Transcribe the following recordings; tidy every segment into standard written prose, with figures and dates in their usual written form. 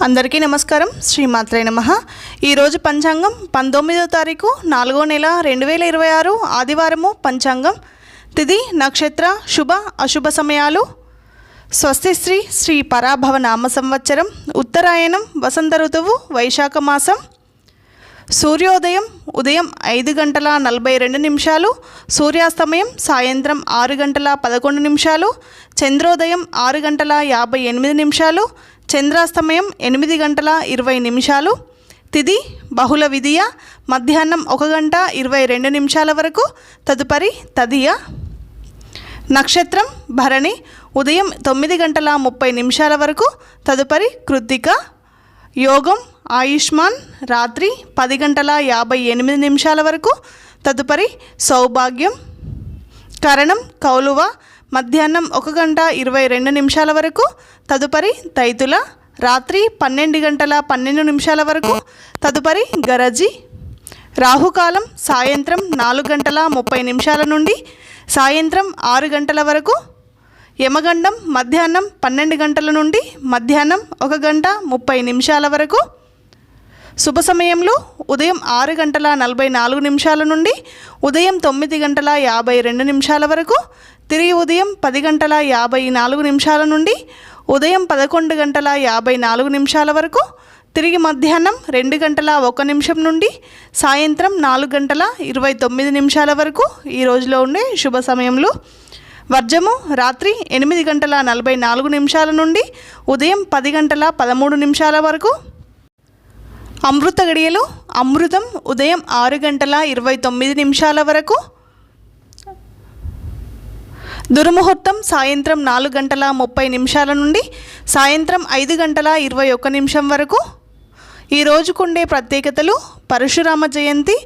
అందరికీ నమస్కారం. శ్రీమాత్రే నమః. ఈరోజు పంచాంగం 19వ తారీఖు 4వ నెల 2026 ఆదివారము. పంచాంగం తిథి నక్షత్ర శుభ అశుభ సమయాలు. స్వస్తి శ్రీ పరాభవ నామ సంవత్సరం, ఉత్తరాయణం, వసంత ఋతువు, వైశాఖ మాసం. సూర్యోదయం ఉదయం 5 గంటల 42 నిమిషాలు, సూర్యాస్తమయం సాయంత్రం 6 గంటల 11 నిమిషాలు, చంద్రోదయం 6 గంటల 58 నిమిషాలు, చంద్రాస్తమయం 8 గంటల 20 నిమిషాలు. తిథి బహుళ విధియ, మధ్యాహ్నం 1 గంట 22 నిమిషాల వరకు, తదుపరి తదియ. నక్షత్రం భరణి, ఉదయం 9 గంటల 30 నిమిషాల వరకు, తదుపరి కృత్తిక. యోగం ఆయుష్మాన్, రాత్రి 10 గంటల 58 నిమిషాల వరకు, తదుపరి సౌభాగ్యం. కరణం కౌలువ, మధ్యాహ్నం 1 గంట 22 నిమిషాల వరకు, తదుపరి తైతుల. రాత్రి 12 గంటల 12 నిమిషాల వరకు, తదుపరి గరజి. రాహుకాలం సాయంత్రం 4 గంటల 30 నిమిషాల నుండి సాయంత్రం 6 గంటల వరకు. యమగండం మధ్యాహ్నం 12 గంటల నుండి మధ్యాహ్నం 1 గంట 30 నిమిషాల వరకు. శుభ సమయంలో ఉదయం 6 గంటల 44 నిమిషాల నుండి ఉదయం 9 గంటల 52 నిమిషాల వరకు, తిరిగి ఉదయం 10 గంటల 54 నిమిషాల నుండి ఉదయం 11 గంటల 54 నిమిషాల వరకు, తిరిగి మధ్యాహ్నం 2 గంటల 1 నిమిషం నుండి సాయంత్రం 4 గంటల 29 నిమిషాల వరకు ఈ రోజులో ఉండే శుభ సమయంలో. వర్జము రాత్రి 8 గంటల 44 నిమిషాల నుండి ఉదయం 10 గంటల 13 నిమిషాల వరకు. అమృత గడియలు అమృతం ఉదయం 6 గంటల 29 నిమిషాల వరకు. దుర్ముహూర్తం సాయంత్రం 4 గంటల 30 నిమిషాల నుండి సాయంత్రం 5 గంటల 21 నిమిషం వరకు. ఈ రోజుకుండే ప్రత్యేకతలు: పరశురామ జయంతి,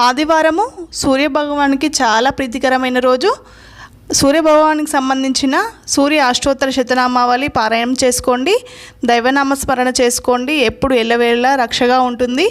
ఆదివారము, సూర్యభగవానికి చాలా ప్రీతికరమైన రోజు. సూర్యభగవానికి సంబంధించిన సూర్య అష్టోత్తర శతనామావళి పారాయణం చేసుకోండి, దైవనామస్మరణ చేసుకోండి. ఎప్పుడు ఎల్లవేళ రక్షగా ఉంటుంది.